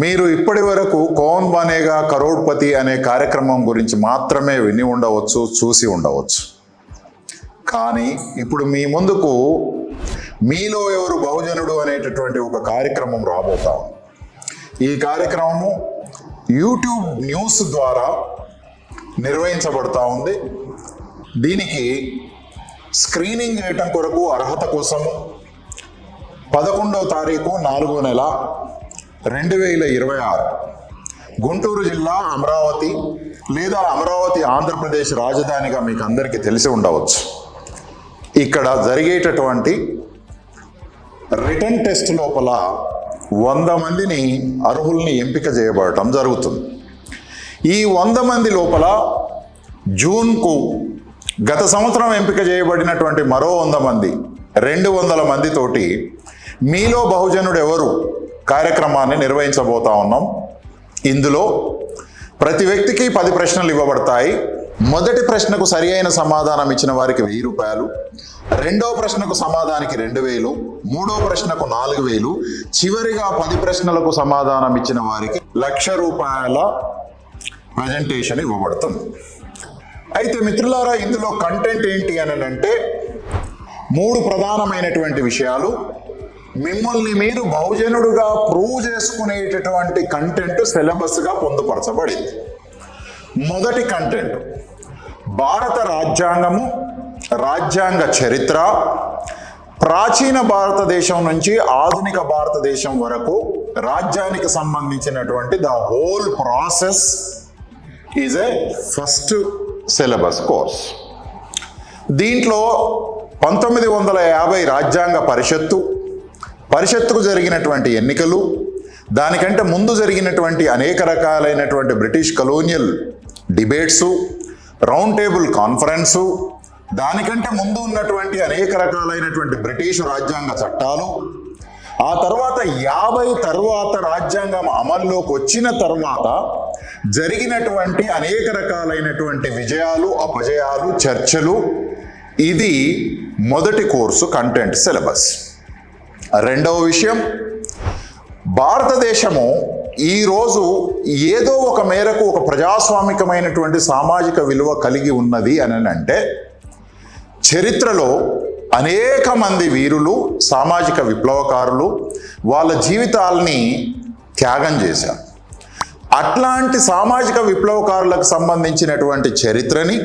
మీరు ఇప్పటి వరకు కౌన్ బనేగా కరోడ్పతి అనే కార్యక్రమం గురించి మాత్రమే విని ఉండవచ్చు, చూసి ఉండవచ్చు. కానీ ఇప్పుడు మీ ముందుకు మీలో ఎవరు బహుజనుడు అనేటటువంటి ఒక కార్యక్రమం రాబోతాం. ఈ కార్యక్రమము యూట్యూబ్ న్యూస్ ద్వారా నిర్వహించబడతా ఉంది. దీనికి స్క్రీనింగ్ చేయటం కొరకు అర్హత కోసము 11వ తారీఖు 4వ నెల 2026 గుంటూరు జిల్లా అమరావతి లేదా అమరావతి ఆంధ్రప్రదేశ్ రాజధానిగా మీకు అందరికీ తెలిసి ఉండవచ్చు. ఇక్కడ జరిగేటటువంటి రిటర్న్ టెస్ట్ లోపల 100 మందిని అర్హుల్ని ఎంపిక చేయబడటం జరుగుతుంది. ఈ 100 మంది లోపల జూన్కు గత సంవత్సరం ఎంపిక చేయబడినటువంటి మరో 100 మంది 200 మందితోటి మీలో బహుజనుడు ఎవరు కార్యక్రమాన్ని నిర్వహించబోతా ఉన్నాం. ఇందులో ప్రతి వ్యక్తికి 10 ప్రశ్నలు ఇవ్వబడతాయి. మొదటి ప్రశ్నకు సరి అయిన సమాధానం ఇచ్చిన వారికి 1000 రూపాయలు, రెండవ ప్రశ్నకు సమాధానానికి 2000, మూడవ ప్రశ్నకు 4000, చివరిగా 10 ప్రశ్నలకు సమాధానం ఇచ్చిన వారికి 1,00,000 రూపాయల ప్రజెంటేషన్ ఇవ్వబడుతుంది. అయితే మిత్రులారా, ఇందులో కంటెంట్ ఏంటి అని అంటే 3 ప్రధానమైనటువంటి విషయాలు. మిమ్మల్ని మీరు బహుజనుడుగా ప్రూవ్ చేసుకునేటటువంటి కంటెంట్ సిలబస్గా పొందుపరచబడింది. మొదటి కంటెంట్ భారత రాజ్యాంగము, రాజ్యాంగ చరిత్ర, ప్రాచీన భారతదేశం నుంచి ఆధునిక భారతదేశం వరకు రాజ్యానికి సంబంధించినటువంటి the whole process is a first syllabus course. దీంట్లో 1950 రాజ్యాంగ పరిషత్తుకు జరిగినటువంటి ఎన్నికలు, దానికంటే ముందు జరిగినటువంటి అనేక రకాలైనటువంటి British colonial debates, round table conference, దానికంటే ముందు ఉన్నటువంటి అనేక రకాలైనటువంటి బ్రిటిష్ రాజ్యాంగ చట్టాలు, ఆ తర్వాత 50 తర్వాత రాజ్యాంగం అమల్లోకి వచ్చిన తర్వాత జరిగినటువంటి అనేక రకాలైనటువంటి విజయాలు, అపజయాలు, చర్చలు. ఇది మొదటి కోర్సు కంటెంట్ సిలబస్. రెండవ విషయం, భారతదేశము ఈరోజు ఏదో ఒక మేరకు ఒక ప్రజాస్వామికమైనటువంటి సామాజిక విలువ కలిగి ఉన్నది అని అంటే చరిత్రలో అనేక మంది వీరులు, సామాజిక విప్లవకారులు వాళ్ళ జీవితాల్ని త్యాగం చేశారు. అట్లాంటి సామాజిక విప్లవకారులకు సంబంధించినటువంటి చరిత్రని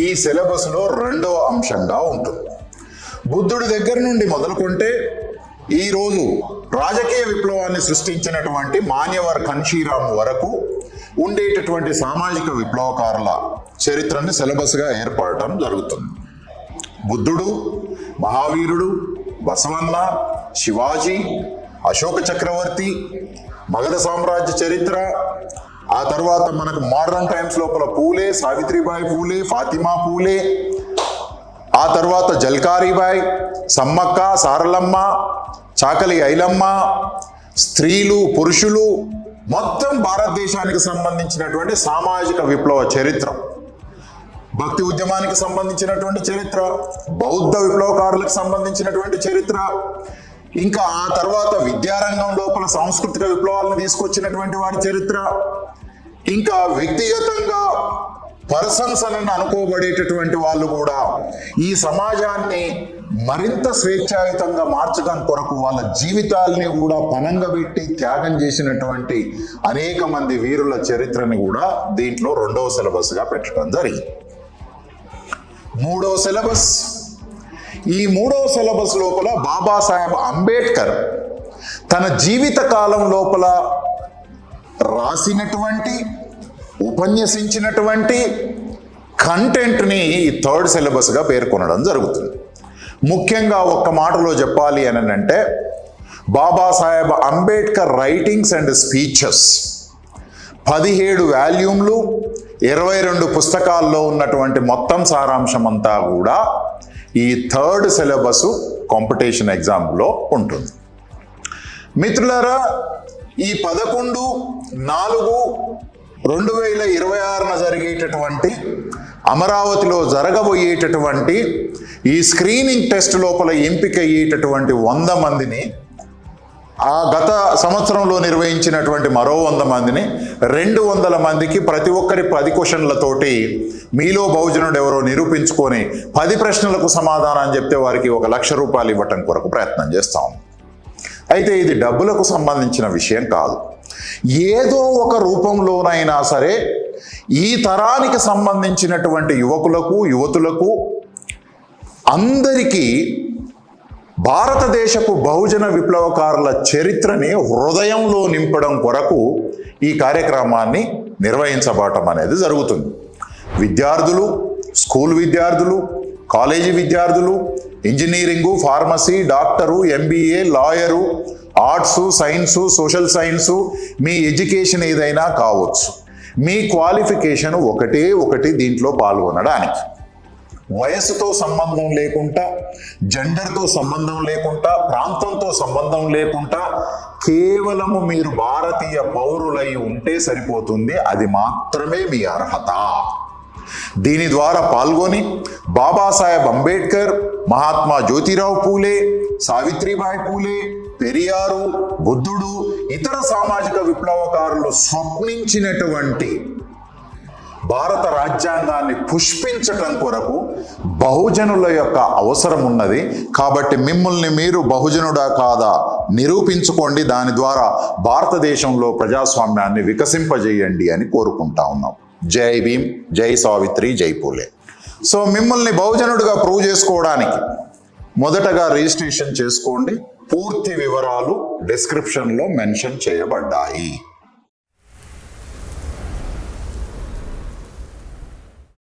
ఈ సిలబస్లో రెండవ అంశంగా ఉంటుంది. బుద్ధుడి దగ్గర నుండి మొదలుకుంటే ఈరోజు రాజకీయ విప్లవాన్ని సృష్టించినటువంటి మాన్యవర్ కన్షీరామ్ వరకు ఉండేటటువంటి సామాజిక విప్లవకారుల చరిత్రని సిలబస్గా ఏర్పడటం జరుగుతుంది. బుద్ధుడు, మహావీరుడు, బసవన్న, శివాజీ, అశోక చక్రవర్తి, మగధ సామ్రాజ్య చరిత్ర, ఆ తర్వాత మనకు మోడర్న్ టైమ్స్ లోపల పూలే, సావిత్రిబాయి పూలే, ఫాతిమా పూలే, ఆ తర్వాత జల్కారీబాయ్, సమ్మక్క, సారలమ్మ, చాకలి ఐలమ్మ, స్త్రీలు, పురుషులు, మొత్తం భారతదేశానికి సంబంధించినటువంటి సామాజిక విప్లవ చరిత్ర, భక్తి ఉద్యమానికి సంబంధించినటువంటి చరిత్ర, బౌద్ధ విప్లవకారులకు సంబంధించినటువంటి చరిత్ర, ఇంకా ఆ తర్వాత విద్యారంగం లోపల సాంస్కృతిక విప్లవాలను తీసుకొచ్చినటువంటి వారి చరిత్ర, ఇంకా వ్యక్తిగతంగా పర్సన్స్ అని అనుకోబడేటటువంటి వాళ్ళు కూడా ఈ సమాజాన్ని మరింత స్వేచ్ఛాయుతంగా మార్చడం కొరకు వాళ్ళ జీవితాల్ని కూడా పణంగా పెట్టి త్యాగం చేసినటువంటి అనేక మంది వీరుల చరిత్రని కూడా దీంట్లో రెండవ సిలబస్గా పెట్టడం జరిగింది. మూడవ సిలబస్, ఈ మూడవ సిలబస్ లోపల బాబాసాహెబ్ అంబేద్కర్ తన జీవిత కాలం లోపల రాసినటువంటి, ఉపన్యసించినటువంటి కంటెంట్ని ఈ థర్డ్ సిలబస్గా పేర్కొనడం జరుగుతుంది. ముఖ్యంగా ఒక్క మాటలో చెప్పాలి అని అంటే Babasaheb Ambedkar writings and speeches 17 వాల్యూమ్లు, 22 పుస్తకాల్లో ఉన్నటువంటి మొత్తం సారాంశం అంతా కూడా ఈ థర్డ్ సిలబస్ కాంపిటీషన్ ఎగ్జామ్లో ఉంటుంది. మిత్రులారా, ఈ 11/4/2026 జరిగేటటువంటి అమరావతిలో జరగబోయేటటువంటి ఈ స్క్రీనింగ్ టెస్ట్ లోపల ఎంపిక అయ్యేటటువంటి 100 మందిని ఆ గత సంవత్సరంలో నిర్వహించినటువంటి మరో 100 మందిని 200 మందికి ప్రతి ఒక్కరి 10 క్వశ్చన్లతోటి మీలో బహుజనుడు ఎవరో నిరూపించుకొని 10 ప్రశ్నలకు సమాధానం చెప్తే వారికి 1 లక్ష రూపాయలు ఇవ్వటం కొరకు ప్రయత్నం చేస్తాం. అయితే ఇది డబ్బులకు సంబంధించిన విషయం కాదు. ఏదో ఒక రూపంలోనైనా సరే ఈ తరానికి సంబంధించినటువంటి యువకులకు యువతులకు అందరికీ భారతదేశపు బహుజన విప్లవకారుల చరిత్రని హృదయంలో నింపడం కొరకు ఈ కార్యక్రమాన్ని నిర్వహించబడటం అనేది జరుగుతుంది. విద్యార్థులు, స్కూల్ విద్యార్థులు, కాలేజీ విద్యార్థులు, engineering, pharmacy, doctor, MBA, lawyer, arts, science, social science, మీ ఎడ్యుకేషన్ ఏదైనా కావచ్చు. మీ క్వాలిఫికేషన్ ఒకటి దీంట్లో పాల్గొనడానికి. వయస్సుతో సంబంధం లేకుండా, జెండర్తో సంబంధం లేకుండా, ప్రాంతంతో సంబంధం లేకుండా కేవలము మీరు భారతీయ పౌరులై ఉంటే సరిపోతుంది. అది మాత్రమే మీ అర్హత. దీని ద్వారా పాల్గొని బాబాసాహెబ్ అంబేద్కర్, మహాత్మా జ్యోతిరావు పూలే, సావిత్రిబాయి పూలే, పెరియారు, బుద్ధుడు, ఇతర సామాజిక విప్లవకారులు స్వప్నించినటువంటి భారత రాజ్యాంగాన్ని పుష్పించటం కొరకు బహుజనుల యొక్క అవసరం ఉన్నది. కాబట్టి మిమ్మల్ని మీరు బహుజనుడా కాదా నిరూపించుకోండి. దాని ద్వారా భారతదేశంలో ప్రజాస్వామ్యాన్ని వికసింపజేయండి అని కోరుకుంటా ఉన్నాం. జై భీమ్, జై సావిత్రి, జై పూలే. సో మిమ్మల్ని బహుజనుడిగా ప్రూవ్ చేసుకోవడానికి మొదటగా రిజిస్ట్రేషన్ చేసుకోండి. పూర్తి వివరాలు డిస్క్రిప్షన్లో మెన్షన్ చేయబడ్డాయి.